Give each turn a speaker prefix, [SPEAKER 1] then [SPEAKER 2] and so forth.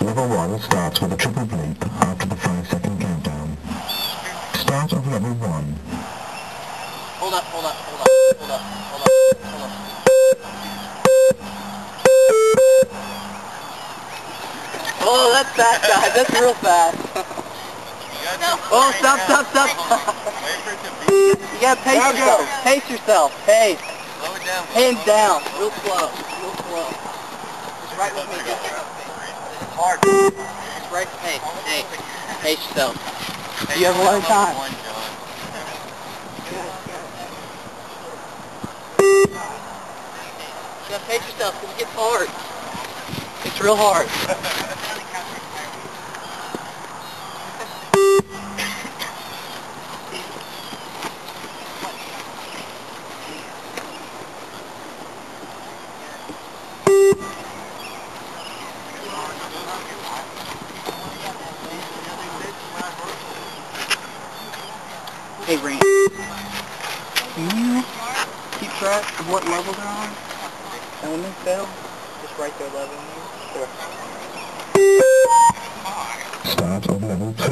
[SPEAKER 1] Level 1 starts with a triple bleep after the 5-second countdown. Start of level 1.
[SPEAKER 2] Hold up. Oh, that's fast, guys. That's real fast. Oh, stop.
[SPEAKER 3] Wait for it to beep.
[SPEAKER 2] You gotta pace yourself. Pace yourself. Pace.
[SPEAKER 3] Slow it down.
[SPEAKER 2] Hands down. Real slow. Just right with me.
[SPEAKER 3] It's hard.
[SPEAKER 2] Just right. Hey. Pace yourself. You have a lot of time. You gotta pace yourself because it gets hard. It's real hard. Hey, Rain. Can you keep track of what level they're on? Element fail? Just write their level in here. Sure.
[SPEAKER 1] Start of level 2.